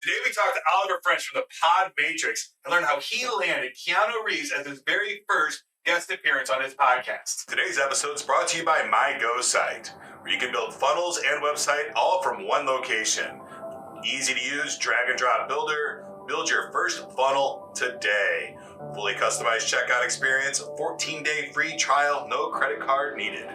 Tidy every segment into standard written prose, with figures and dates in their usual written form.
Today we talked to Olivier French from ThePodMatrix and learned how he landed Keanu Reeves as his very first guest appearance on his podcast. Today's episode is brought to you by MyGoSite, where you can build funnels and website all from one location. Easy to use, drag and drop builder. Build your first funnel today. Fully customized checkout experience, 14-day free trial, no credit card needed.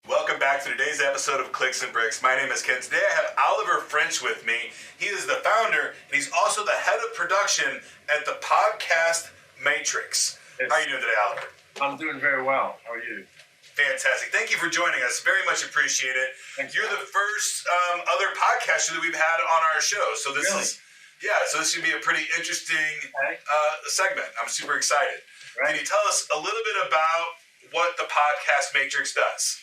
Welcome back to today's episode of Clicks and Bricks. My name is Ken. Today I have Olivier French with me. He is the founder, and he's also the head of production at the Podcast Matrix. Yes. How are you doing today, Olivier? I'm doing very well. How are you? Fantastic. Thank you for joining us. Very much appreciate it. You're the first other podcaster that we've had on our show. So this so this should be a pretty interesting segment. I'm super excited. Right. Can you tell us a little bit about what the Podcast Matrix does?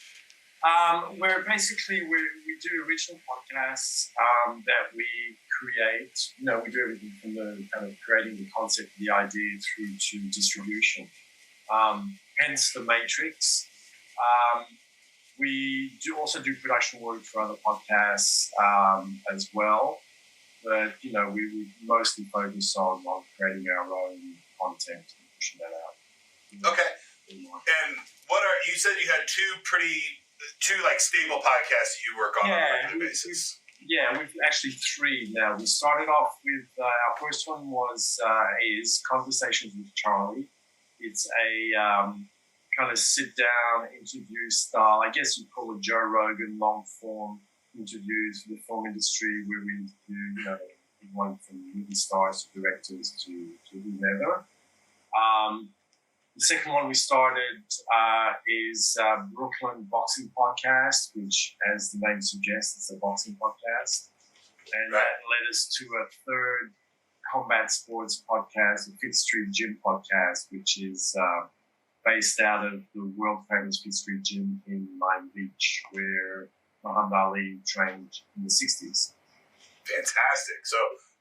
We do original podcasts that we create. We do everything from the kind of creating the concept, the idea, through to distribution. Hence the Matrix. We also do production work for other podcasts as well. But, we mostly focus on creating our own content and pushing that out. Okay. And you said you had two stable podcasts that you work on a regular basis. We've actually three now. We started off with our first one is Conversations with Charlie. It's a kind of sit down interview style. I guess you'd call it Joe Rogan long form interviews for the film industry, where we do everyone from movie stars to directors to whomever. The second one we started is Brooklyn Boxing Podcast, which, as the name suggests, it's a boxing podcast. And that led us to a third combat sports podcast, the Fifth Street Gym podcast, which is based out of the world-famous Fifth Street Gym in Miami Beach, where Muhammad Ali trained in the 60s. Fantastic. So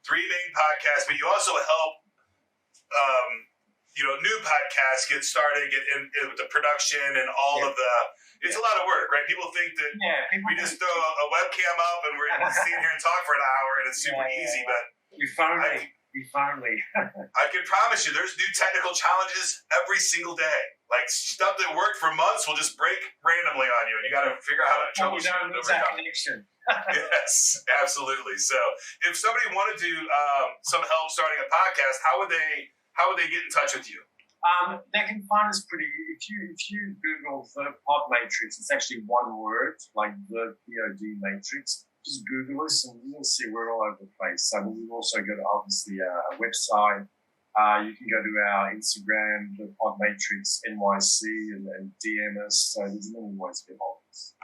3 main podcasts, but you also help new podcasts get started, get in with the production and all of the. It's a lot of work, right? People think that we just throw a webcam up and we're sitting here and talk for an hour and it's super easy, but we finally. I can promise you, there's new technical challenges every single day. Like stuff that worked for months will just break randomly on you, and you got to figure out how to troubleshoot it. Connection. Yes, absolutely. So, if somebody wanted to some help starting a podcast, how would they get in touch with you? They can find us if you Google ThePodMatrix, it's actually one word, like the THEPODMATRX. Just Google us and you'll see we're all over the place. So we've also got obviously a website. You can go to our Instagram, ThePodMatrix NYC, and DM us. So there's many ways to get hold of us.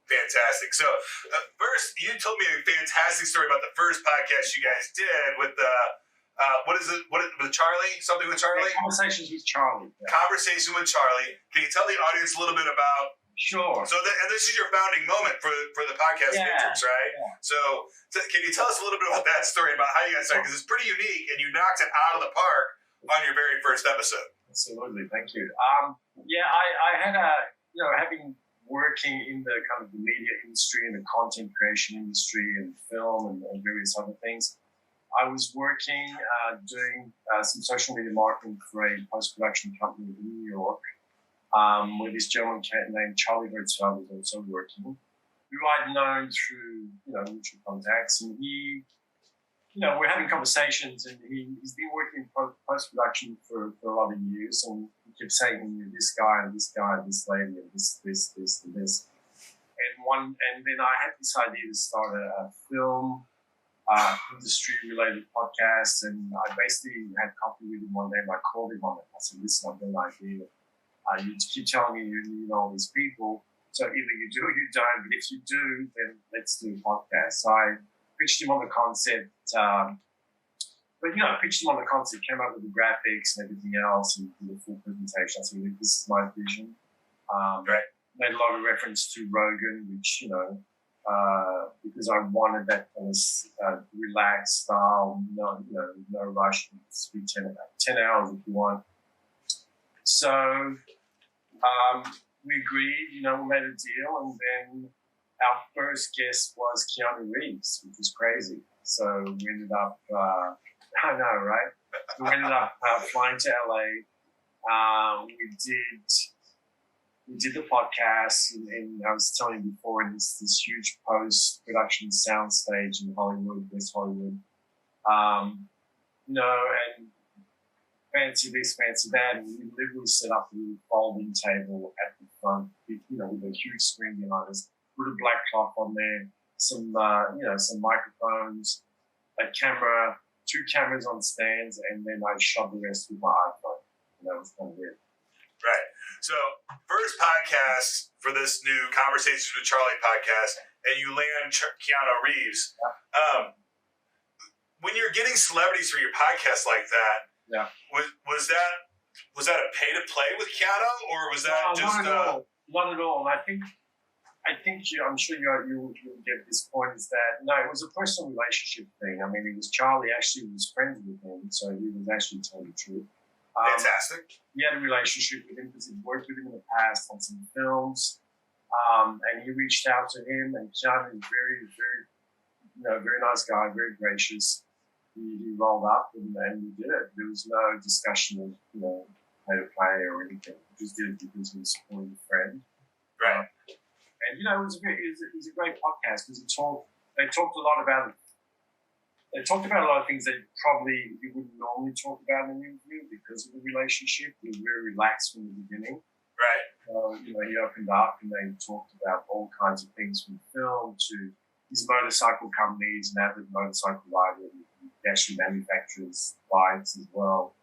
Fantastic. So first, you told me a fantastic story about the first podcast you guys did with the. What is it? With Charlie? Something with Charlie? Yeah, Conversations with Charlie. Yeah. Conversation with Charlie. Can you tell the audience a little bit about? Sure. So, and this is your founding moment for the Podcast Matrix, right? Yeah. So, can you tell us a little bit about that story, about how you guys started? Because it's pretty unique, and you knocked it out of the park on your very first episode. Absolutely. Thank you. I had having working in the kind of the media industry and the content creation industry and film and various other things. I was working doing some social media marketing for a post-production company in New York, where this gentleman named Charlie Hertzfeld was also working, who I'd known through mutual contacts, and he, we're having conversations, and he's been working in post-production for a lot of years, and he kept saying this guy and this guy and this lady and this and this, and then I had this idea to start a film industry-related podcast, and I basically had coffee with him one day, and I called him on it. I said, listen, I've got an idea. You keep telling me you know all these people, so either you do or you don't, but if you do, then let's do a podcast. So I pitched him on the concept, came up with the graphics and everything else, and did a full presentation. I said, this is my vision. Made a lot of reference to Rogan, which, because I wanted that kind of relaxed style, no rush, speak 10 hours if you want. So we agreed, we made a deal, and then our first guest was Keanu Reeves, which was crazy. So we ended up, I know, right? We ended up flying to LA. We did the podcast, and I was telling you before, in this huge post-production soundstage in Hollywood, West Hollywood. And fancy this, fancy that, and we literally set up a little folding table at the front, with a huge screen behind us, put a black cloth on there, some microphones, a camera, 2 cameras on stands, and then I shot the rest with my iPhone. And that was kind of it. Right. So, first podcast for this new Conversations with Charlie podcast, and you land Keanu Reeves. Yeah. When you're getting celebrities for your podcast like that, yeah, was that a pay to play with Keanu, or was that just not at all? And I think I'm sure you'll get this point, is that no, it was a personal relationship thing. I mean, it was Charlie actually was friends with him, so he was actually telling the truth. Fantastic. He had a relationship with him because he'd worked with him in the past on some films, and he reached out to him, and Keanu is very, very, very nice guy, very gracious. He rolled up and we did it. There was no discussion of, pay to play or anything. We just did it because he was supporting a friend. Right. And, it was a great podcast because they talked a lot about it. They talked about a lot of things that probably you wouldn't normally talk about in an interview because of the relationship. They were very relaxed from the beginning. Right. He opened up and they talked about all kinds of things from film to his motorcycle company. He's an avid motorcycle rider. He actually manufactures bikes as well.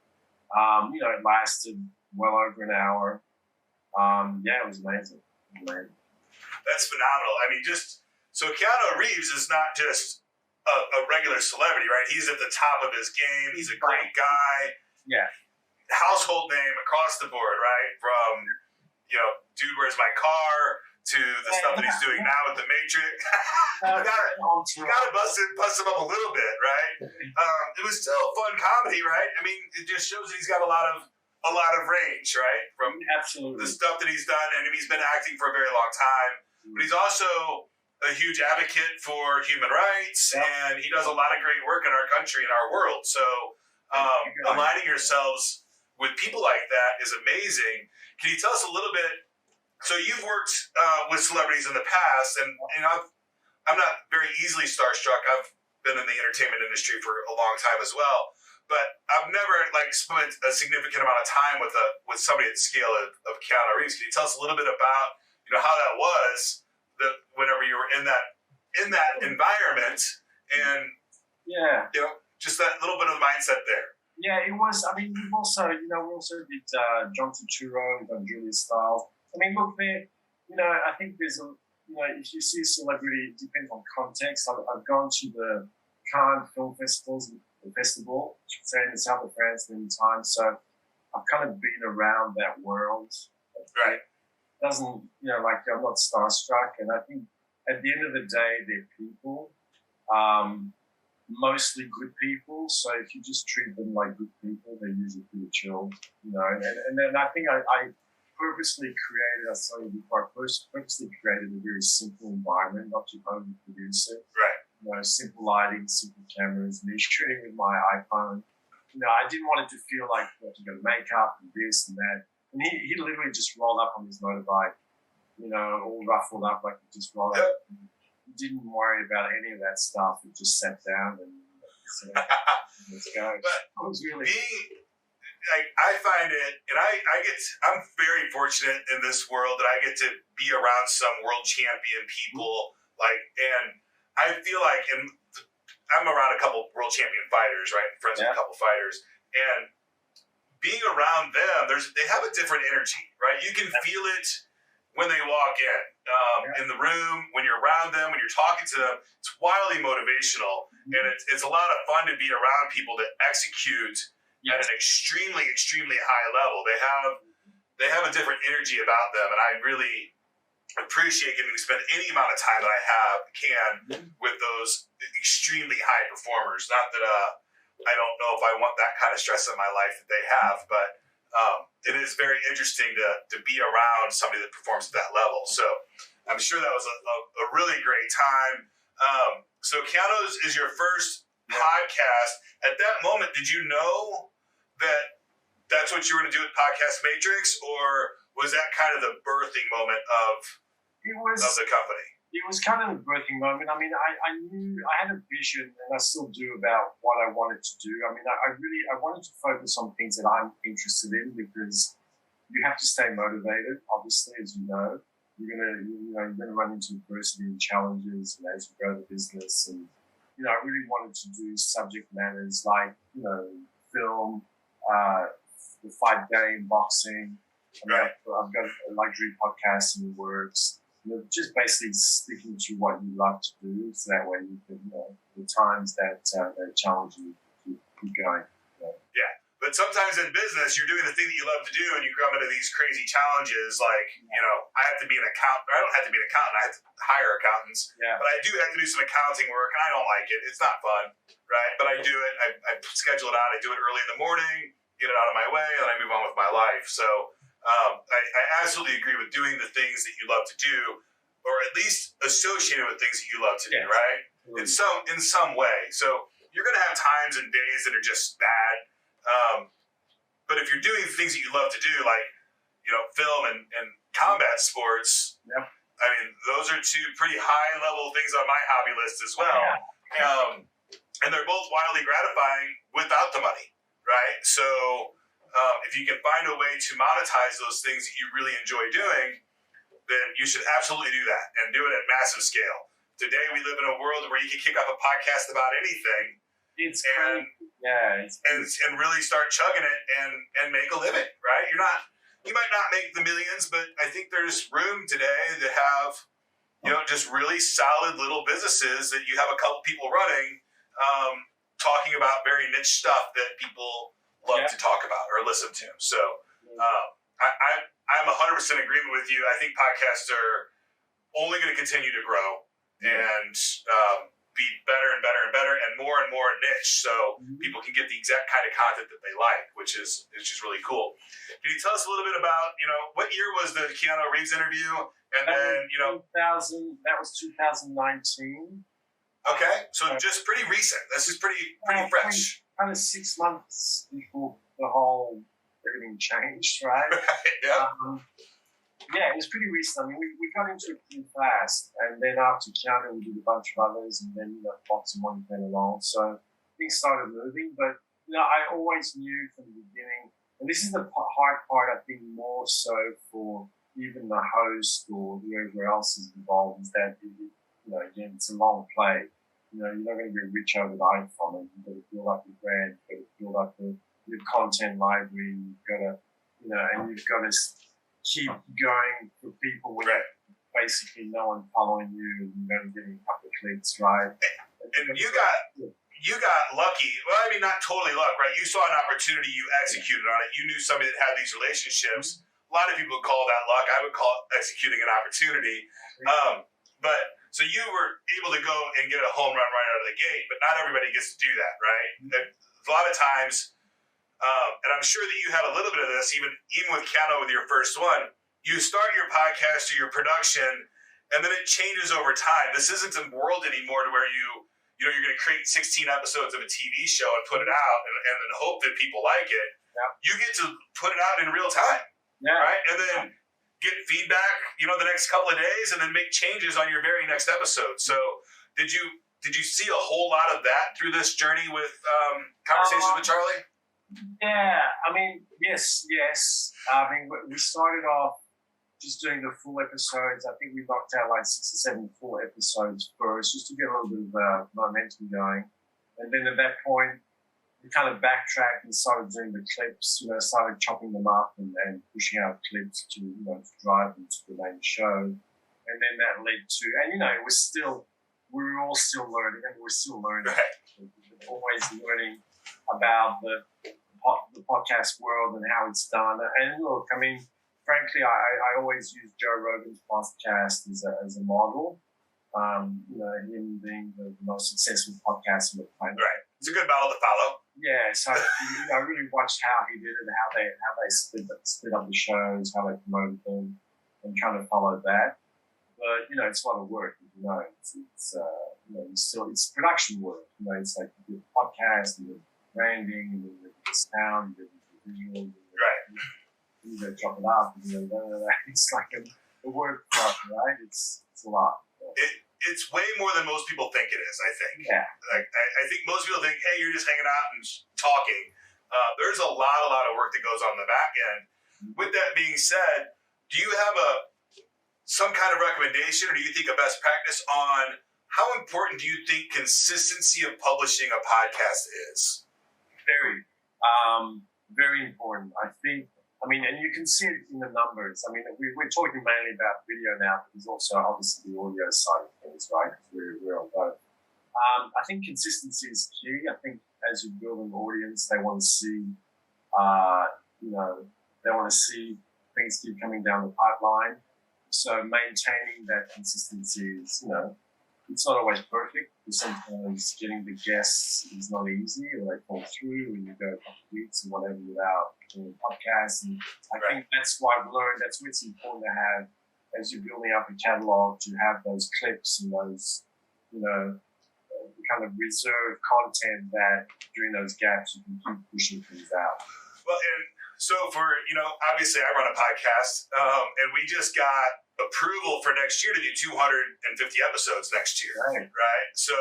It lasted well over an hour. It was amazing. That's phenomenal. I mean, so Keanu Reeves is not just a regular celebrity, right? He's at the top of his game. He's a great guy. Yeah. Household name across the board, right? From, Dude, Where's My Car? To the stuff that he's doing now with The Matrix. you gotta bust him up a little bit, right? It was still fun comedy, right? I mean, it just shows that he's got a lot of range, right? From Absolutely the stuff that he's done, and he's been acting for a very long time. But he's also a huge advocate for human rights, and he does a lot of great work in our country and our world. So aligning yourselves with people like that is amazing. Can you tell us a little bit? So you've worked with celebrities in the past, and I'm not very easily starstruck. I've been in the entertainment industry for a long time as well, but I've never spent a significant amount of time with somebody at the scale of Keanu Reeves. Can you tell us a little bit about how that was whenever you were in that environment, and just that little bit of mindset there? Yeah, it was. I mean, we also did John Turturro, we've done Julia Stiles. I mean, look, I think there's if you see a celebrity, it depends on context. I've gone to the Cannes Film Festival, I should say, in the south of France many times. So I've kind of been around that world. Right. Doesn't, I'm not starstruck. And I think at the end of the day, they're people, mostly good people. So if you just treat them like good people, they're usually pretty chill, And then I think I purposely created a very simple environment, not to overproduce it. Right. Simple lighting, simple cameras, me shooting with my iPhone. I didn't want it to feel like you got makeup and this and that. And he literally just rolled up on his motorbike, all ruffled up like he just rolled up. He didn't worry about any of that stuff. He just sat down and said, let's go. But it was really... I find it, and I'm very fortunate in this world that I get to be around some world champion people, and I feel like, and I'm around a couple world champion fighters, right? Friends with a couple fighters, and being around them, they have a different energy, right? You can feel it when they walk in the room, when you're around them, when you're talking to them. It's wildly motivational, and it's a lot of fun to be around people that execute at an extremely, extremely high level. They have a different energy about them, and I really appreciate getting to spend any amount of time that I can with those extremely high performers. Not that I don't know if I want that kind of stress in my life that they have, but it is very interesting to be around somebody that performs at that level. So I'm sure that was a really great time. So Keanu's is your first podcast. At that moment, did you know that that's what you were going to do with Podcast Matrix, or was that kind of the birthing moment of the company? It was kind of a birthing moment. I mean, I knew I had a vision, and I still do, about what I wanted to do. I mean, I wanted to focus on things that I'm interested in, because you have to stay motivated. Obviously, as you know, you're gonna run into adversity and challenges, as you grow the business. And I really wanted to do subject matters like film, the fight game, boxing. Right. I've got a luxury podcast in the works. Just basically sticking to what you love to do, so that way you can, the times that challenge you to keep going. Yeah, but sometimes in business, you're doing the thing that you love to do, and you come into these crazy challenges. Like, I have to be an accountant. I don't have to be an accountant. I have to hire accountants. Yeah. But I do have to do some accounting work, and I don't like it. It's not fun, right? But I do it. I schedule it out. I do it early in the morning, get it out of my way, and I move on with my life. So I absolutely agree with doing the things that you love to do, or at least associated with things that you love to do, right? Mm-hmm. In some way. So you're going to have times and days that are just bad. But if you're doing things that you love to do, like film and combat sports, I mean, those are two pretty high level things on my hobby list as well. And they're both wildly gratifying without the money, right? So if you can find a way to monetize those things that you really enjoy doing, then you should absolutely do that, and do it at massive scale. Today, we live in a world where you can kick off a podcast about anything, and really start chugging it and make a living, right? You might not make the millions, but I think there's room today to have, just really solid little businesses that you have a couple people running, talking about very niche stuff that people love to talk about or listen to. So I'm 100% in agreement with you. I think podcasts are only going to continue to grow and be better and better and better, and more niche, so people can get the exact kind of content that they like, which is really cool. Can you tell us a little bit about what year was the Keanu Reeves interview? And then 2000. That was 2019. Okay, so just pretty recent. This is pretty fresh. Kind of 6 months before the whole everything changed, right? It was pretty recent. I mean, we got into it pretty fast, and then after Keanu, we did a bunch of others, and then Fox and One came along. So things started moving, but I always knew from the beginning, and this is the hard part, I think, more so for even the host or whoever else is involved, is that again, it's a long play. You're not going to get rich overnight from it. You've got to build up your brand, you've got to build up your content library, you've got to, and you've got to keep going for people when basically no one following you, and you're only getting a couple of clicks, right? And you got lucky. Well, I mean, not totally luck, right? You saw an opportunity, you executed on it. You knew somebody that had these relationships. A lot of people call that luck. I would call it executing an opportunity. But so you were able to go and get a home run right out of the gate, but not everybody gets to do that, right? A lot of times, and I'm sure that you had a little bit of this, even with Keanu, with your first one, you start your podcast or your production, and then it changes over time. This isn't a world anymore to where you're going to create 16 episodes of a TV show and put it out and then hope that people like it. You get to put it out in real time, right? And then get feedback, the next couple of days, and then make changes on your very next episode. So did you see a whole lot of that through this journey with Conversations with Charlie? Yeah, I mean, yes. I mean, we started off just doing the full episodes. I think we knocked out like 6 or 7 full episodes first, just to get a little bit of momentum going. And then at that point, we kind of backtracked and started doing the clips, started chopping them up and pushing out clips to drive them to the main show. And then that led to, and it was still, we were all still learning, and we're still learning. We're always learning about the podcast world and how it's done. And look, I mean, frankly, I always use Joe Rogan's podcast as a model. Him being the most successful podcast on the planet. Right. It's a good model to follow. Yeah, so I really watched how he did it, how they split up the shows, how they promoted them, and kind of followed that. But, it's a lot of work, it's it's production work, it's like you do a podcast, you do branding, you do the sound, you do the video, you got to chop it up, it's like a work product, right? It's a lot. It's way more than most people think it is, I think. Yeah. Like, I think most people think, hey, you're just hanging out and talking. There's a lot of work that goes on the back end. With that being said, do you have some kind of recommendation, or do you think a best practice on how important do you think consistency of publishing a podcast is? Very, very important. I think, and you can see it in the numbers. We're talking mainly about video now, but there's also obviously the audio side of things, right? We're on both. I think consistency is key. I think as you build an audience, they want to see, they want to see things keep coming down the pipeline. So maintaining that consistency is, it's not always perfect, because sometimes getting the guests is not easy, or they fall through and you go a couple of weeks or whatever without doing a podcast. And I think that's what I've learned. That's why it's important to have, as you're building up a catalog, to have those clips and those, kind of reserved content that during those gaps you can keep pushing things out. Well, and so obviously I run a podcast, and we just got approval for next year to do 250 episodes next year, right? So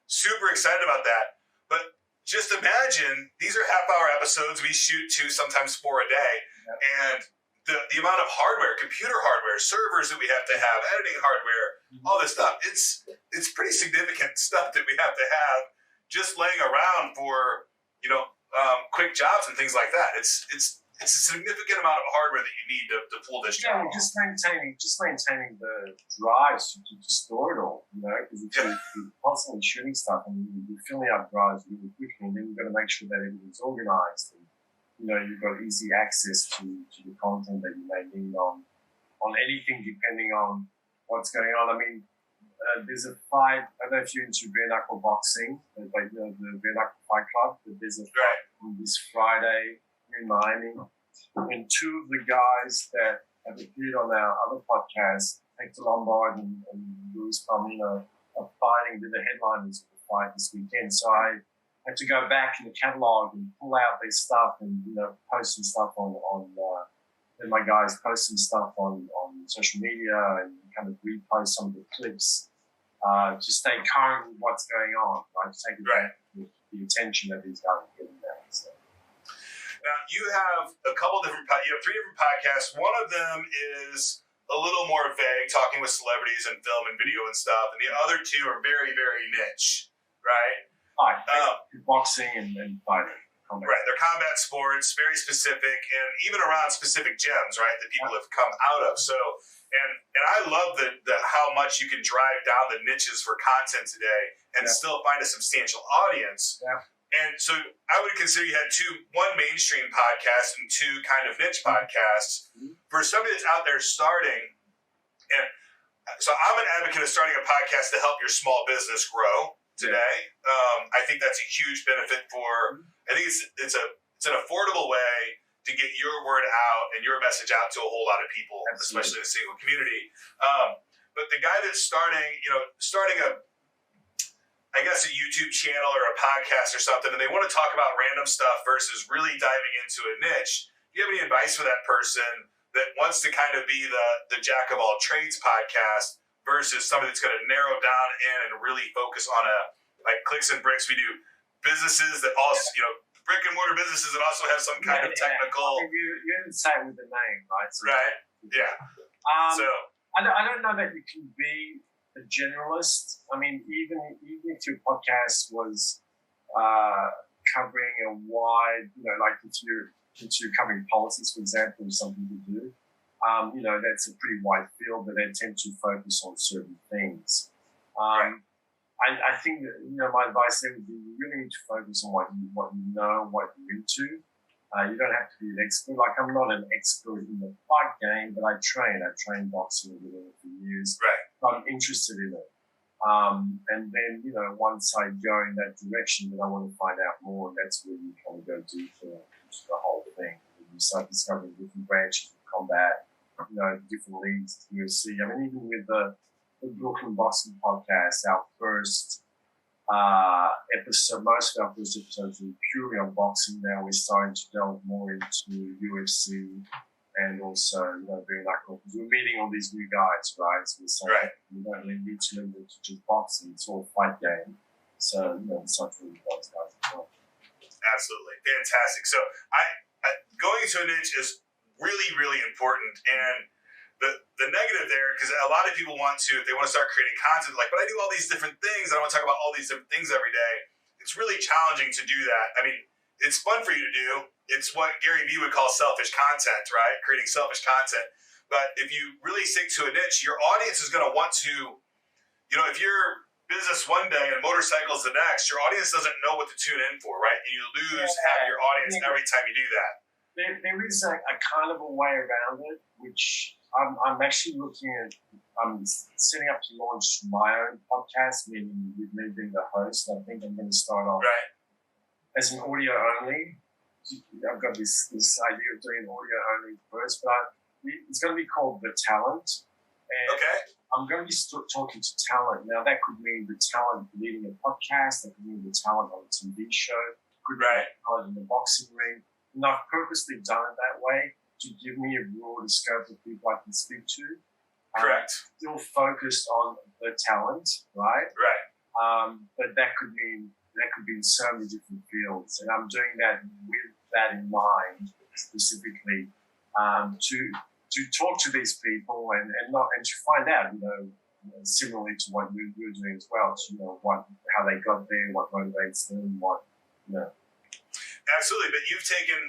super excited about that. But just imagine, these are half-hour episodes. We shoot 2, sometimes 4 a day, and the amount of hardware, computer hardware, servers that we have to have, editing hardware, all this stuff. It's pretty significant stuff that we have to have just laying around for quick jobs and things like that. It's a significant amount of hardware that you need to pull this job. Just maintaining the drives to store it all, because if you're constantly shooting stuff and you're filling up drives really quickly, and then you've got to make sure that everything's organized, and you've got easy access to the content that you may need on anything, depending on what's going on. There's a fight. I don't know if you're into bare knuckle boxing, like the bare knuckle fight club. But there's a fight on this Friday in Miami, and 2 of the guys that have appeared on our other podcast, Hector Lombard and Luis Palmino, are fighting. They're the headliners of the fight this weekend. So I had to go back in the catalog and pull out their stuff and post some stuff on and my guys post some stuff on social media and kind of repost some of the clips. To stay current with what's going on, right? To take advantage of the attention that these guys are getting now. So. Now, you have a couple different, you have 3 different podcasts. One of them is a little more vague, talking with celebrities and film and video and stuff. And the other 2 are very, very niche, right? Boxing and fighting. Right, they're combat sports, very specific, and even around specific gems, right, that people have come out of. So, and I love the how much you can drive down the niches for content today and still find a substantial audience. Yeah. And so I would consider you had 1 mainstream podcast and 2 kind of niche podcasts. For somebody that's out there starting, and so I'm an advocate of starting a podcast to help your small business grow today. I think that's a huge benefit I think it's an affordable way to get your word out and your message out to a whole lot of people, especially in a single community. But the guy that's starting a YouTube channel or a podcast or something, and they want to talk about random stuff versus really diving into a niche, do you have any advice for that person that wants to kind of be the jack of all trades podcast versus somebody that's going to narrow down in and really focus on like Clicks and Bricks? We do businesses that also, brick and mortar businesses that also have some kind of technical. You didn't say it with the name, right? So right. Yeah. So I don't know that you can be a generalist. Even if your podcast was covering a wide, like if you're covering politics, for example, is something you do. That's a pretty wide field, but they tend to focus on certain things. I think that, my advice there would be you really need to focus on what you know, what you're into. You don't have to be an expert. Like, I'm not an expert in the fight game, but I train boxing and doing it for years. Right. I'm interested in it. And then, once I go in that direction, then I want to find out more, and that's where you kind of go deeper into the whole thing. You start discovering different branches of combat, different leagues, UFC. I mean, even with the Brooklyn Boxing Podcast, our first episode, most of our first episodes were purely on boxing. Now we're starting to delve more into UFC and also, very like, because we're meeting all these new guys, right? So we're saying we don't really need to limit it to just boxing; it's all a fight game. So it's something for those guys as well. Absolutely fantastic. So I going to a niche is really, really important, and the negative there, because a lot of people if they want to start creating content, like, but I do all these different things, I don't want to talk about all these different things every day. It's really challenging to do that. I mean, it's fun for you to do. It's what Gary Vee would call selfish content, right? Creating selfish content. But if you really stick to a niche, your audience is going to want to, if you're business one day and motorcycles the next, your audience doesn't know what to tune in for, right? And you lose half your audience every time you do that. There is a kind of a way around it, which I'm actually I'm setting up to launch my own podcast, meaning with me being the host. I think I'm going to start off as an audio only. I've got this idea of doing audio only first, but it's going to be called The Talent. And I'm going to be talking to talent. Now, that could mean the talent leading a podcast, that could mean the talent on a TV show, could be the talent in the boxing ring. And I've purposely done it that way to give me a broader scope of people I can speak to. Correct. Still focused on the talent, right? Right. But that could be in so many different fields, and I'm doing that with that in mind specifically to talk to these people and to find out, similarly to what you're doing as well, how they got there, what motivates them, Absolutely, but you've taken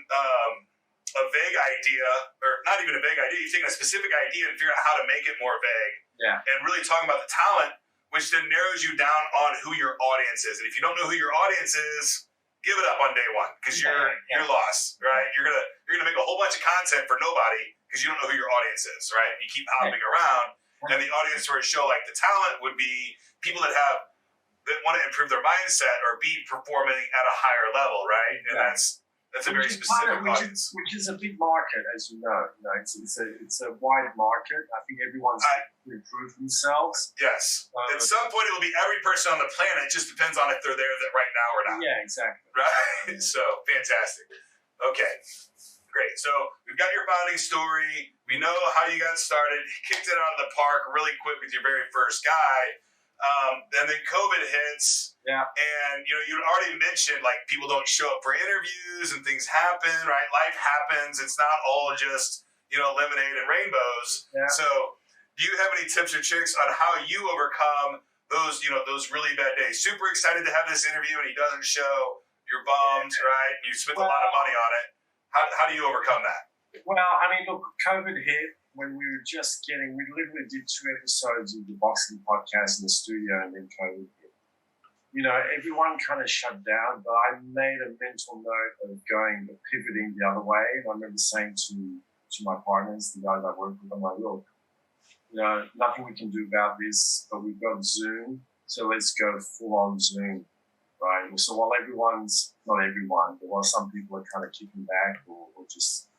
a vague idea, or not even a vague idea, you've taken a specific idea and figured out how to make it more vague. Yeah. And really talking about the talent, which then narrows you down on who your audience is. And if you don't know who your audience is, give it up on day one, because you're lost, right? You're gonna make a whole bunch of content for nobody because you don't know who your audience is, right? You keep hopping around, and the audience for a show like The Talent would be people that want to improve their mindset or be performing at a higher level, right? And that's a very specific audience. Which is a big market, as you know. It's a wide market. I think everyone's to improve themselves. Yes. At some point, it will be every person on the planet. It just depends on if they're there right now or not. Yeah, exactly. Right? So, fantastic. Okay. Great. So, we've got your founding story. We know how you got started. You kicked it out of the park really quick with your very first guy. And then COVID hits. Yeah. And, you already mentioned, like, people don't show up for interviews and things happen, right? Life happens. It's not all just, lemonade and rainbows. Yeah. So, do you have any tips or tricks on how you overcome those really bad days? Super excited to have this interview and he doesn't show. You're bummed, right? You spent a lot of money on it. How do you overcome that? Well, I mean, look, COVID hit when we were we literally did 2 episodes of the boxing podcast in the studio, and then COVID hit. Everyone kind of shut down, but I made a mental note of pivoting the other way. And I remember saying to my partners, the guys I work with, I'm like, look, nothing we can do about this, but we've got Zoom, so let's go full on Zoom, right? So while not everyone, but while some people are kind of kicking back or just,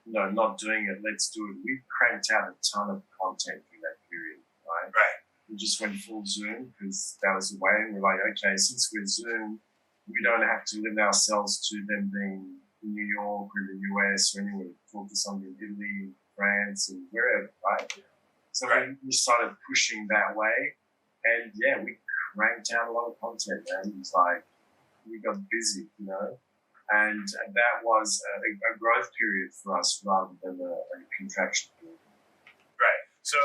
not doing it, let's do it. We cranked out a ton of content in that period, right? Right. We just went full Zoom because that was the way. And we're like, okay, since we're Zoom, we don't have to limit ourselves to them being in New York or the US or anywhere. Talk to somebody in Italy, France, and wherever, right? So we started pushing that way. And yeah, we cranked out a lot of content, man. It was like, we got busy, and that was a growth period for us rather than a contraction period. Right. So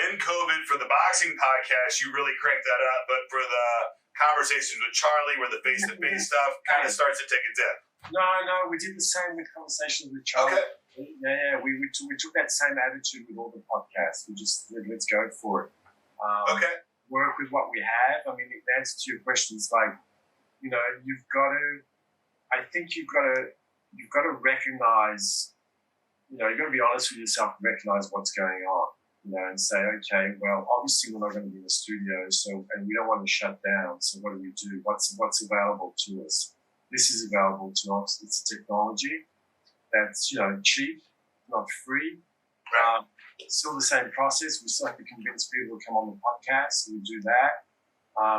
in COVID, for the boxing podcast, you really cranked that up, but for the conversations with Charlie, where the face-to-face stuff kind of starts to take a dip. No, we did the same with conversations with Charlie. Okay. Yeah, we took that same attitude with all the podcasts. We just let's go for it. Work with what we have. I mean, the answer to your question is like, you've got to recognize, you've got to be honest with yourself and recognize what's going on, and say, okay, well, obviously we're not going to be in the studio, and we don't want to shut down. So what do we do? What's available to us? This is available to us. It's technology that's, cheap, not free. Right. It's still the same process. We still have to convince people to come on the podcast. So we do that.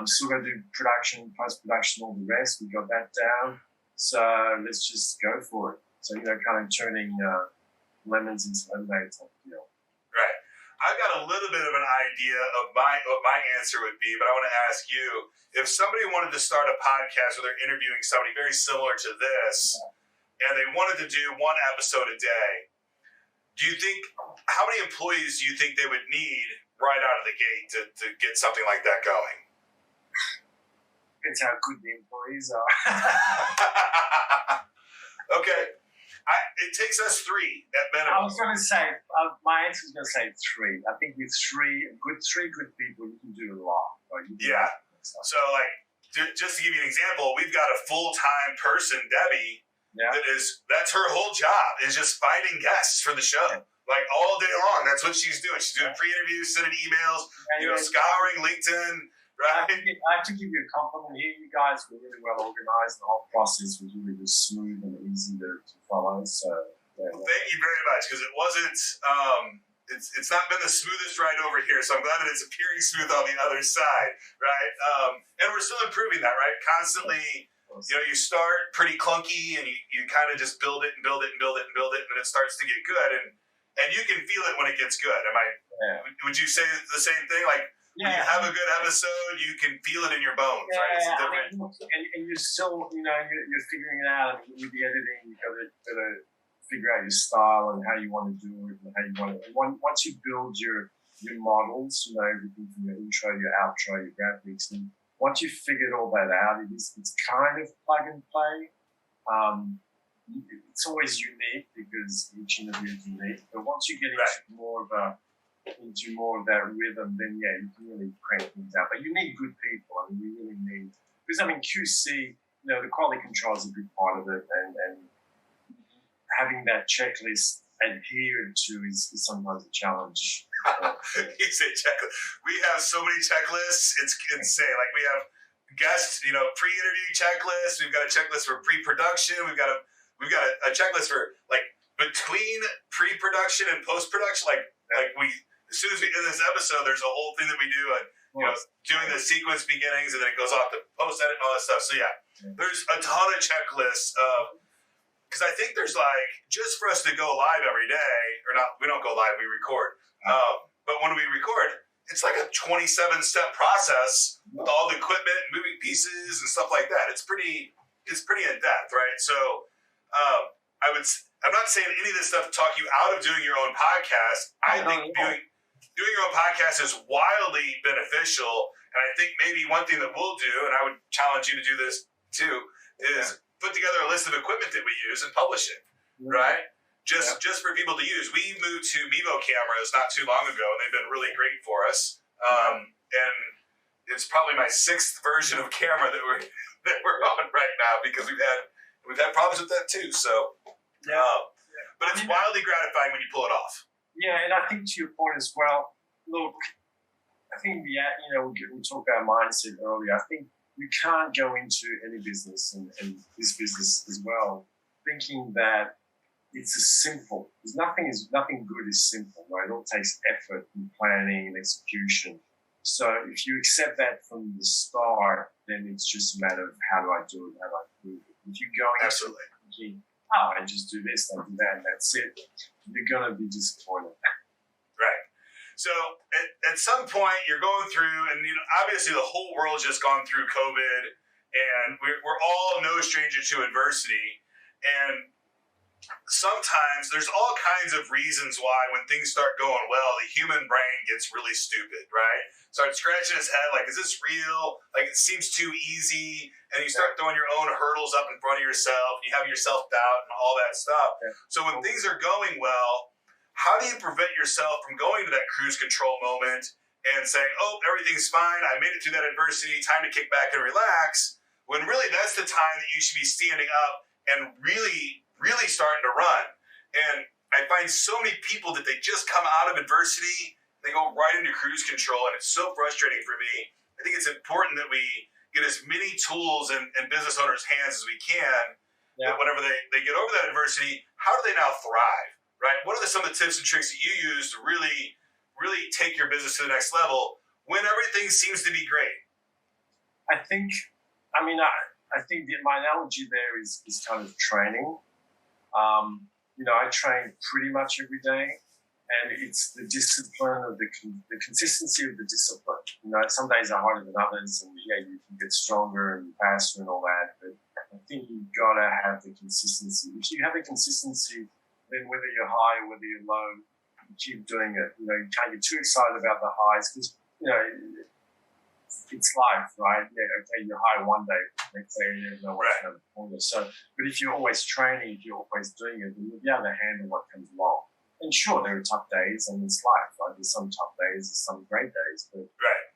Still got to do production, post-production, all the rest. We got that down. So let's just go for it. So, kind of turning lemons into lemonade type deal. Right. I've got a little bit of an idea of what my answer would be, but I want to ask you, if somebody wanted to start a podcast where they're interviewing somebody very similar to this, and they wanted to do one episode a day, how many employees do you think they would need right out of the gate to get something like that going? Depends how good the employees are. Okay. It takes us 3 at minimum. I was going to say, my answer is going to say 3. I think with three good people, you can do a lot. Yeah. So, just to give you an example, we've got a full-time person, Debbie, that's her whole job, is just finding guests for the show. Yeah. Like, all day long, that's what she's doing. She's doing pre-interviews, sending emails, scouring LinkedIn, right? I have to give you a compliment here. You guys were really well organized. The whole process was really just smooth and easy to follow. So, thank you very much, because it wasn't. It's not been the smoothest ride over here, so I'm glad that it's appearing smooth on the other side, right? And we're still improving that, right? Constantly, you start pretty clunky, and you kind of just build it and build it and build it and build it, and it starts to get good, and you can feel it when it gets good. Would you say the same thing? Like, when you have a good episode, you can feel it in your bones, right? It's different. And you're still, you're figuring it out. With the editing, you've got to figure out your style and how you want to do it and how you want it. And once you build your models, everything from your intro, your outro, your graphics, and once you've figured all that out, it's kind of plug and play. It's always unique because each interview is unique. But once you get into more of that rhythm, then you can really crank things out. But you need good people. You really need, because QC, the quality control is a big part of it, and having that checklist adhered to is sometimes a challenge. You say checklist. We have so many checklists. It's insane. Like, we have guest, pre-interview checklist. We've got a checklist for pre-production. We've got a checklist for between pre-production and post-production. As soon as we end this episode, there's a whole thing that we do. Doing the sequence beginnings, and then it goes off to post-edit and all that stuff. So there's a ton of checklists of. Because I think there's just for us to go live every day, or not, we don't go live, we record. But when we record, it's like a 27-step process with all the equipment, moving pieces, and stuff like that. It's pretty in depth, right? So I'm not saying any of this stuff to talk you out of doing your own podcast. I think doing your own podcast is wildly beneficial, and I think maybe one thing that we'll do, and I would challenge you to do this too, is put together a list of equipment that we use and publish it, right? Just for people to use. We moved to Mevo cameras not too long ago, and they've been really great for us. And it's probably my 6th version of camera that we're on right now, because we've had problems with that too. So, but it's wildly gratifying when you pull it off. Yeah, and I think to your point as well. Look, I think we talked about mindset earlier. I think you can't go into any business, and this business as well, thinking that it's as simple. Nothing good is simple, right? It all takes effort and planning and execution. So if you accept that from the start, then it's just a matter of how do I do it, how do I prove it. If you're going absolutely thinking, I just do this, I do that, and that's it, you're going to be disappointed. Right. So at some point you're going through, and obviously the whole world's just gone through COVID, and we're all no stranger to adversity. And sometimes there's all kinds of reasons why when things start going well, the human brain gets really stupid, right? Starts scratching his head like, is this real? Like, it seems too easy. And you start throwing your own hurdles up in front of yourself. You have your self-doubt and all that stuff. Yeah. So when things are going well, how do you prevent yourself from going to that cruise control moment and saying, oh, everything's fine, I made it through that adversity, time to kick back and relax, when really that's the time that you should be standing up and really, really starting to run. And I find so many people that they just come out of adversity, they go right into cruise control, and it's so frustrating for me. I think it's important that we get as many tools in business owners' hands as we can, that whenever they get over that adversity, how do they now thrive? right? What are some of the tips and tricks that you use to really take your business to the next level when everything seems to be great? I think my analogy there is kind of training. I train pretty much every day, and it's the discipline of the consistency of the discipline. Some days are harder than others, and you can get stronger and faster and all that, but I think you've got to have the consistency. If you have a consistency, then whether you're high or whether you're low, you keep doing it. You can't get too excited about the highs because, it's life, right? Yeah, okay, you're high one day, next day you don't know what's around the corner. So, but if you're always training, if you're always doing it, then you'll be able to handle what comes along. And sure, there are tough days, and it's life, right? There's some tough days, there's some great days, but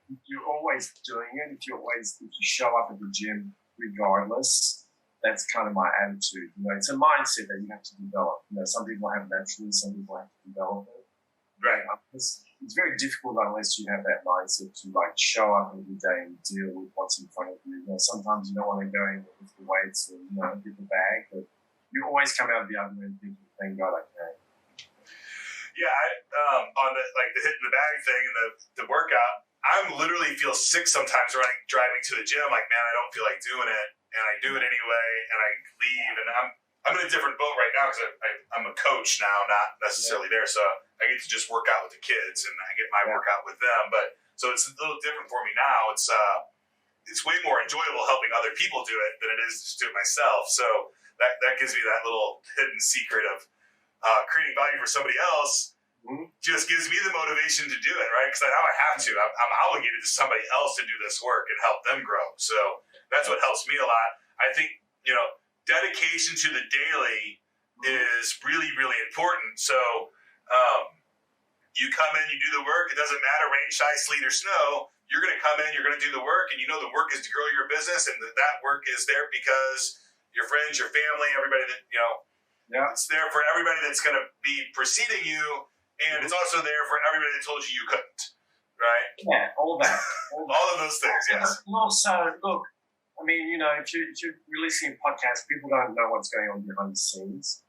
if you're always doing it, if you show up at the gym regardless, that's kind of my attitude. It's a mindset that you have to develop. Some people have naturally, some people have to develop it. Right. It's very difficult unless you have that mindset to show up every day and deal with what's in front of you. Sometimes you don't want to go in with the weights or get the bag, but you always come out the other end thinking, "Thank God I can." Yeah, on the hitting the bag thing and the workout, I literally feel sick sometimes driving to the gym. Like, man, I don't feel like doing it, and I do it anyway, and I leave, and I'm in a different boat right now because I'm a coach now, not necessarily there, so I get to just work out with the kids and I get my workout with them. But so it's a little different for me now. It's way more enjoyable helping other people do it than it is just do it myself. So that gives me that little hidden secret of creating value for somebody else. Just gives me the motivation to do it, right? Because now I have to. I'm obligated to somebody else to do this work and help them grow. So that's what helps me a lot. I think dedication to the daily is really, really important. So you come in, you do the work. It doesn't matter, rain, shine, sleet, or snow. You're going to come in, you're going to do the work, and the work is to grow your business, and that work is there because your friends, your family, everybody that, it's there for everybody that's going to be preceding you, and it's also there for everybody that told you couldn't, right? Yeah, all that. All of those things, yes. And also, look, if you're releasing a podcast, people don't know what's going on behind the scenes.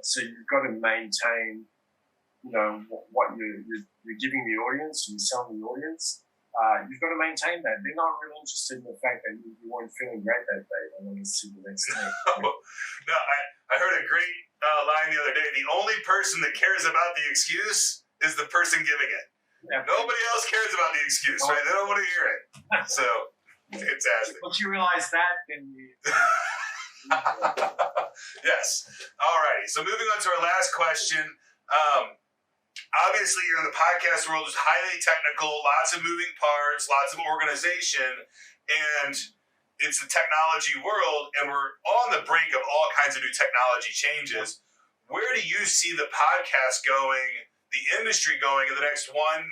So you've got to maintain, what you're giving the audience, you're selling the audience. You've got to maintain that. They're not really interested in the fact that you weren't feeling great that day. They want to see the next day. No, I heard a great line the other day. The only person that cares about the excuse is the person giving it. Yeah. Nobody else cares about the excuse, right? They don't want to hear it. So, fantastic. Once you realize that, then you... Yes. All righty. So moving on to our last question. Obviously, you're in the podcast world. It's highly technical, lots of moving parts, lots of organization, and it's the technology world, and we're on the brink of all kinds of new technology changes. Where do you see the podcast going, the industry going in the next 1, 5,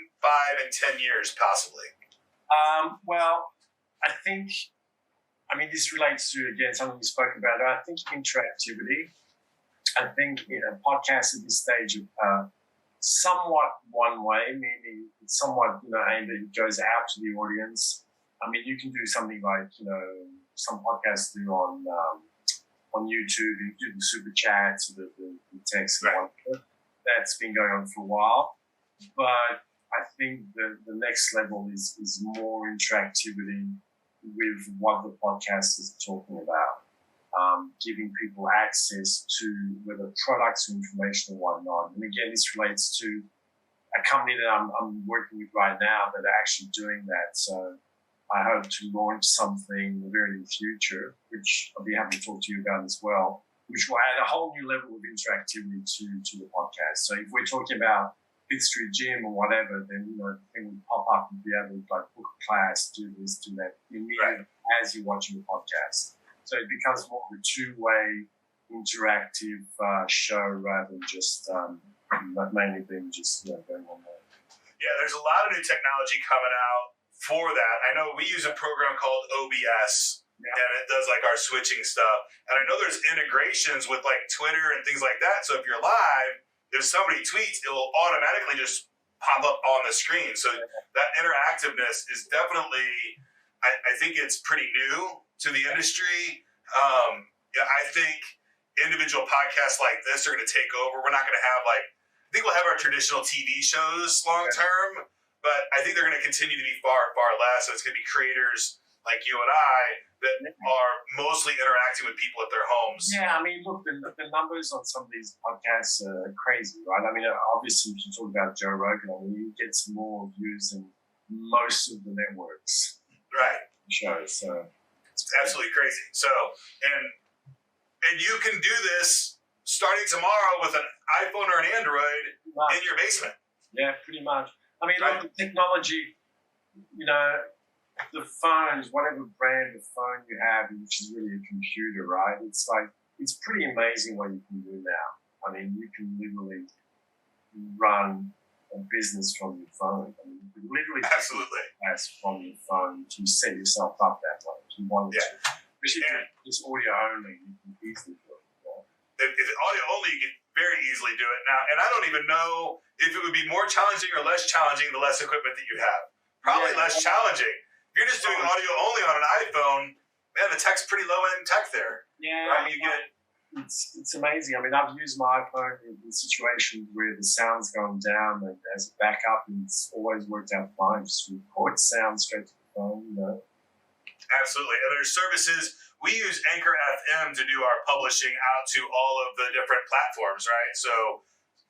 and 10 years, possibly? Well, I think, this relates to, again, something we spoke about. I think interactivity. I think podcasts at this stage are somewhat one way, meaning it's somewhat, aimed at it goes out to the audience. You can do something like, some podcasts do on YouTube. You do the super chats or the text and whatnot. That's been going on for a while. But I think the next level is more interactivity with what the podcasters are talking about. Giving people access to whether products or information or whatnot. And again, this relates to a company that I'm working with right now that are actually doing that. So I hope to launch something in the very near future, which I'll be happy to talk to you about as well, which will add a whole new level of interactivity to the podcast. So if we're talking about Fifth Street Gym or whatever, then the thing will pop up and be able to book a class, do this, do that immediately as you're watching the podcast. So it becomes more of a two-way interactive show rather than just mainly being just going on there. Yeah, there's a lot of new technology coming out for that. I know we use a program called OBS, and it does our switching stuff. And I know there's integrations with Twitter and things like that. So if you're live, if somebody tweets, it will automatically just pop up on the screen. So that interactiveness is definitely, I think it's pretty new to the industry. I think individual podcasts like this are going to take over. We're not going to have I think we'll have our traditional TV shows long term, but I think they're going to continue to be far, far less. So it's going to be creators like you and I that are mostly interacting with people at their homes. Yeah, I mean, look, the numbers on some of these podcasts are crazy, right? I mean, obviously, if you talk about Joe Rogan, I mean, he gets more views than most of the networks. Right. Shows. So it's absolutely crazy. So, and you can do this starting tomorrow with an iPhone or an Android in your basement. Yeah, pretty much. I mean, look, the technology, the phones, whatever brand of phone you have, which is really a computer, right? It's pretty amazing what you can do now. I mean, you can literally run a business from your phone. I mean, you can literally absolutely from your phone to set yourself up that way if you want to. Especially if it's audio only, you can easily do it. If it's audio only, you can very easily do it now. And I don't even know if it would be more challenging or less challenging the less equipment that you have. Probably less challenging. If you're just doing audio only on an iPhone, man, the tech's pretty low end tech there. Yeah, right? It's amazing. I mean, I've used my iPhone in situations where the sound's gone down and as a backup, and it's always worked out fine. Just record sound straight to the phone, Absolutely. And there's services. We use Anchor FM to do our publishing out to all of the different platforms, right? So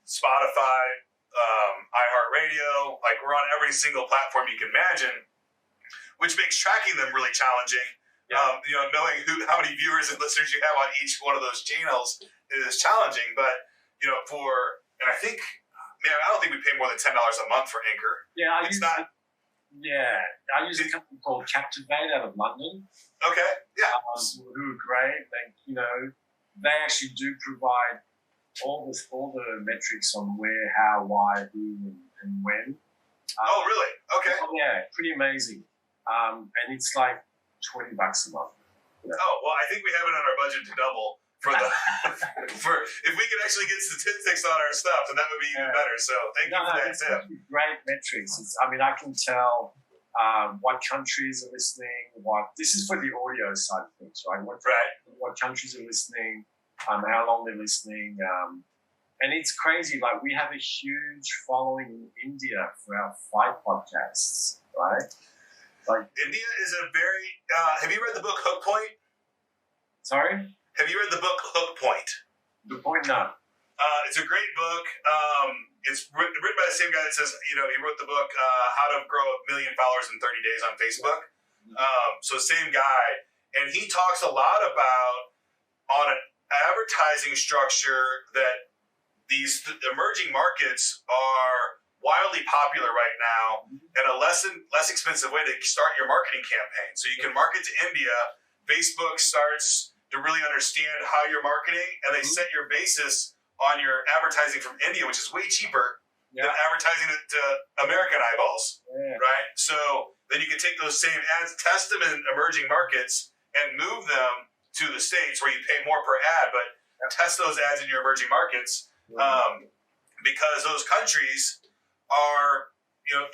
Spotify, iHeartRadio, we're on every single platform you can imagine, which makes tracking them really challenging. Yeah. Knowing how many viewers and listeners you have on each one of those channels is challenging. But, and I think, I don't think we pay more than $10 a month for Anchor. Yeah, I use a company called Captivate out of London. Okay, yeah. Who are great. They actually do provide all the metrics on where, how, why, who, and when. Oh, really? Okay. Yeah, pretty amazing. And it's like $20 a month. Oh, well, I think we have it on our budget to double for the if we could actually get statistics on our stuff, then that would be even better. So thank you for that tip. Great metrics. I can tell what countries are listening. This is for the audio side of things, right? What countries are listening, how long they're listening, and it's crazy. We have a huge following in India for our flight podcasts, right? India is a very. Have you read the book Hook Point? Sorry? Have you read the book Hook Point? The Point, no. It's a great book. It's written by the same guy that says, he wrote the book How to Grow 1 Million Followers in 30 Days on Facebook. So same guy. And he talks a lot about on an advertising structure that these emerging markets are wildly popular right now, and a less expensive way to start your marketing campaign. So you can market to India. Facebook starts to really understand how you're marketing, and they set your basis on your advertising from India, which is way cheaper than advertising it to American eyeballs, right? So then you can take those same ads, test them in emerging markets, and move them to the States where you pay more per ad, but test those ads in your emerging markets because those countries are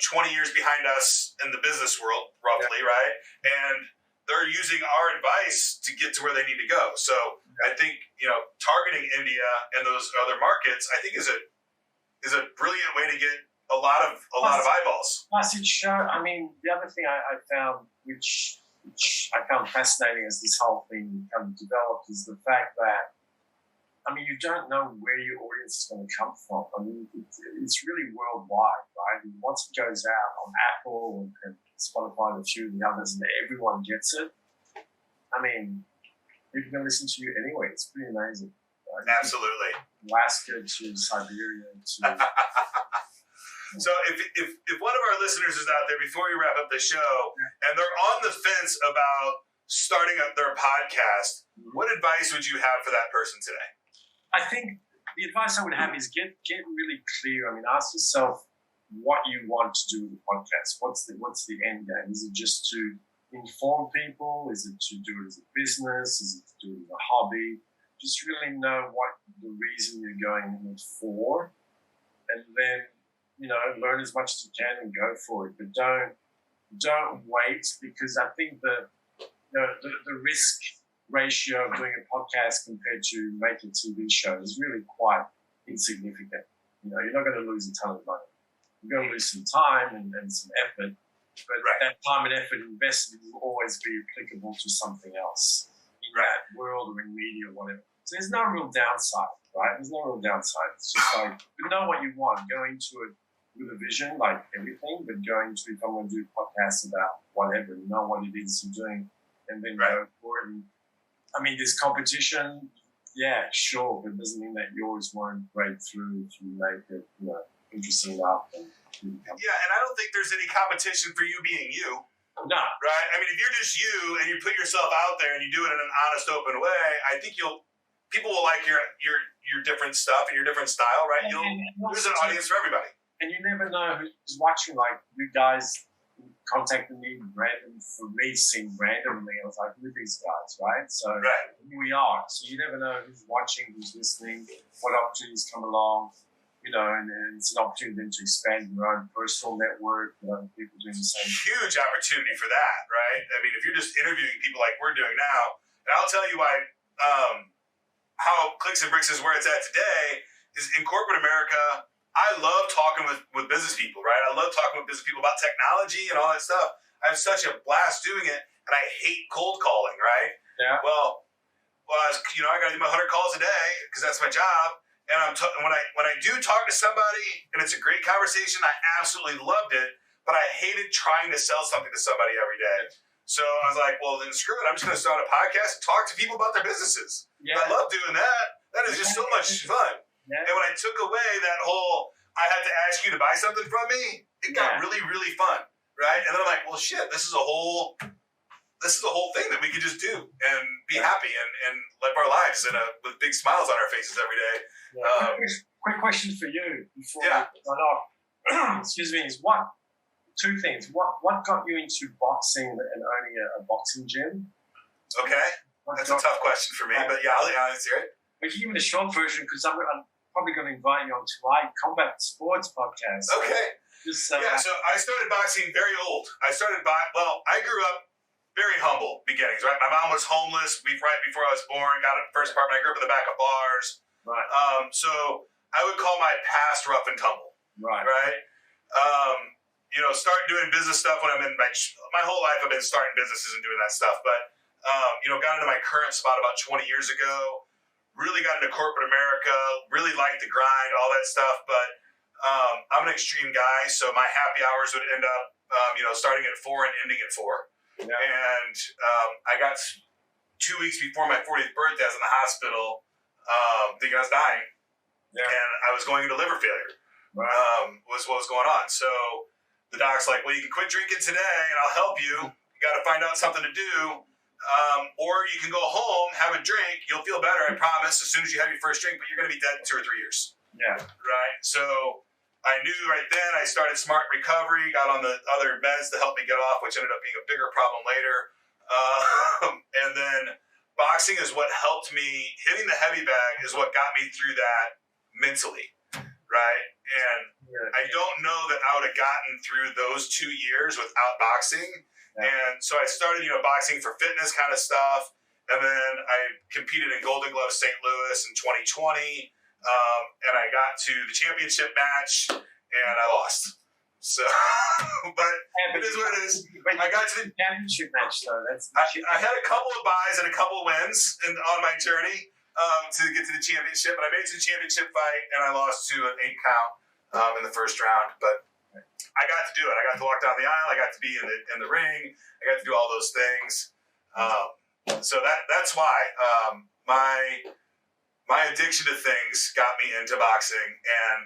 20 years behind us in the business world, roughly, right? And they're using our advice to get to where they need to go. So I think targeting India and those other markets, I think is a brilliant way to get a lot of eyeballs. Plus, the other thing I found, which I found fascinating as this whole thing kind of developed, is the fact that you don't know where your audience is going to come from. It's really worldwide, right? And once it goes out on Apple and Spotify and a few of the others, and everyone gets it, people can listen to you anyway. It's pretty amazing. Right? Absolutely. Alaska to Siberia to... So if one of our listeners is out there, before we wrap up the show, and they're on the fence about starting up their podcast, what advice would you have for that person today? I think the advice I would have is get really clear. Ask yourself what you want to do with the podcast. What's the end game? Is it just to inform people? Is it to do it as a business? Is it to do it as a hobby? Just really know what the reason you're going in it for, and then learn as much as you can and go for it. But don't wait, because I think the risk ratio of doing a podcast compared to making a TV show is really quite insignificant. You know, you're not going to lose a ton of money. You're going to lose some time and some effort, but that time and effort invested will always be applicable to something else in that world or in media or whatever. So there's no real downside, right? There's no real downside. It's just like, you know what you want. Go into it with a vision, like everything, but going to, if I'm going to do podcasts about whatever, you know what it is you're doing, and then go for it. And, I mean, there's competition, yeah, sure, but it doesn't mean that yours won't break through if you make it, you know, interesting enough. And I don't think there's any competition for you being you. No. Right? I mean, if you're just you and you put yourself out there and you do it in an honest, open way, I think people will like your different stuff and your different style, right? There's an audience for everybody. And you never know who's watching. Like, you guys contacted me random, for me, seemed randomly. I was like, who are these guys, right? So here we are. So you never know who's watching, who's listening, what opportunities come along, you know, and it's an opportunity then to expand your own personal network with other people doing the same. Huge opportunity for that, right? I mean, if you're just interviewing people like we're doing now, and I'll tell you why, how Clicks and Bricks is where it's at today is in corporate America. I love talking with business people, right? I love talking with business people about technology and all that stuff. I have such a blast doing it, and I hate cold calling, right? Yeah. Well, I got to do my 100 calls a day because that's my job. And when I do talk to somebody and it's a great conversation, I absolutely loved it. But I hated trying to sell something to somebody every day. So I was like, well, then screw it. I'm just going to start a podcast and talk to people about their businesses. Yeah. I love doing that. That is just so much fun. Yeah. And when I took away that whole, I had to ask you to buy something from me, it got really, really fun, right? And then I'm like, well, shit, this is a whole thing that we could just do and be happy and live our lives with big smiles on our faces every day. Yeah. Quick question for you before we sign off. Excuse me, is two things. What got you into boxing and owning a boxing gym? Okay. That's a tough question for me, but yeah, I'll answer it. We can give it a short version because I'm probably going to invite you on to my combat sports podcast. Okay. So I started boxing very old. I grew up very humble beginnings, right? My mom was homeless right before I was born, got a first apartment. I grew up in the back of bars. Right. So I would call my past rough and tumble. Right. Right? Started doing business stuff when I'm in my whole life. I've been starting businesses and doing that stuff. But, got into my current spot about 20 years ago. Really got into corporate America, really liked the grind, all that stuff. But I'm an extreme guy, so my happy hours would end up, starting at 4 and ending at 4. Yeah. And I got 2 weeks before my 40th birthday, I was in the hospital thinking I was dying. Yeah. And I was going into liver failure, was what was going on. So the doc's like, well, you can quit drinking today and I'll help you. You got to find out something to do. Or you can go home, have a drink. You'll feel better, I promise, as soon as you have your first drink, but you're going to be dead in 2 or 3 years. Yeah. Right? So I knew right then. I started Smart Recovery, got on the other meds to help me get off, which ended up being a bigger problem later. And then boxing is what helped me. Hitting the heavy bag is what got me through that mentally. Right? And I don't know that I would have gotten through those 2 years without boxing. Yeah. And so I started, boxing for fitness kind of stuff. And then I competed in Golden Glove St. Louis in 2020. And I got to the championship match and I lost. So, but it is what it is. I got to the championship match, though. I had a couple of buys and a couple of wins on my journey to get to the championship. But I made it to the championship fight and I lost to an 8 count in the first round. But I got to do it. I got to walk down the aisle. I got to be in the ring. I got to do all those things. So that's why my addiction to things got me into boxing. And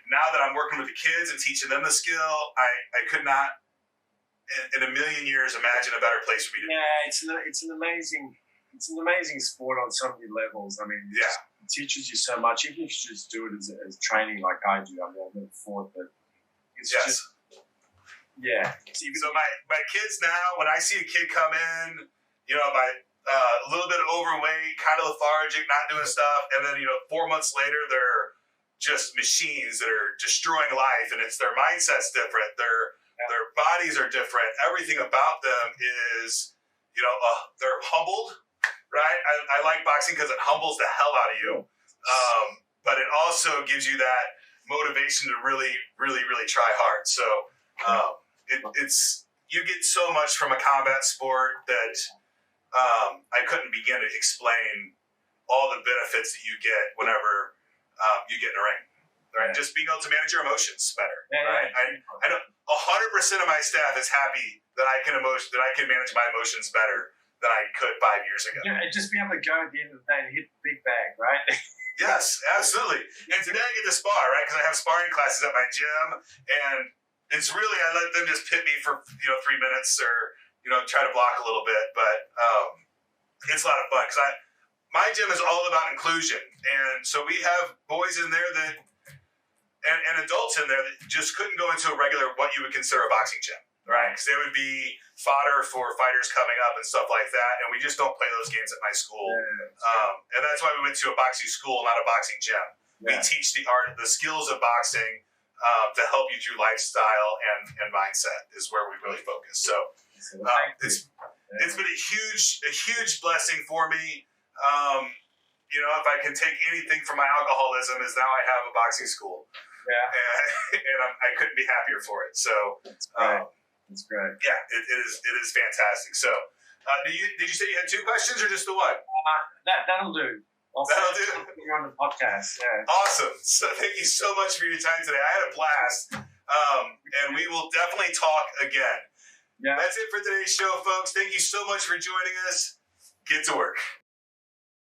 now that I'm working with the kids and teaching them the skill, I could not in a million years imagine a better place for me to be. Yeah, it's an amazing sport on so many levels. I mean, it teaches you so much. Even if you just do it as training like I do, I mean, I've never fought, but it's just, So my kids now, when I see a kid come in, a little bit overweight, kind of lethargic, not doing stuff, and then 4 months later they're just machines that are destroying life, and it's their mindset's different, their bodies are different, everything about them is they're humbled, right? I like boxing because it humbles the hell out of you. But it also gives you that motivation to really, really, really try hard. So it's you get so much from a combat sport that I couldn't begin to explain all the benefits that you get whenever you get in a ring. Right? Just being able to manage your emotions better. Right? I know 100% of my staff is happy that I can manage my emotions better than I could 5 years ago. Yeah, and just be able to go at the end of the day and hit the big bag, right? Yes, absolutely. And today I get to spar, right? Because I have sparring classes at my gym, and it's really I let them just pit me for 3 minutes or try to block a little bit, but it's a lot of fun because my gym is all about inclusion, and so we have boys in there that and adults in there that just couldn't go into a regular what you would consider a boxing gym, right? Because they would be fodder for fighters coming up and stuff like that, and we just don't play those games at my school. And that's why we went to a boxing school, not a boxing gym. We teach the skills of boxing to help you through lifestyle and mindset is where we really focus. So it's been a huge blessing for me. If I can take anything from my alcoholism is now I have a boxing school. And I couldn't be happier for it. So that's great. That's great. Yeah, it is fantastic. So did you say you had 2 questions or just the one? That'll do. That'll do. You're on the podcast. Yeah. Awesome. So thank you so much for your time today. I had a blast. And we will definitely talk again. Yeah. That's it for today's show, folks. Thank you so much for joining us. Get to work.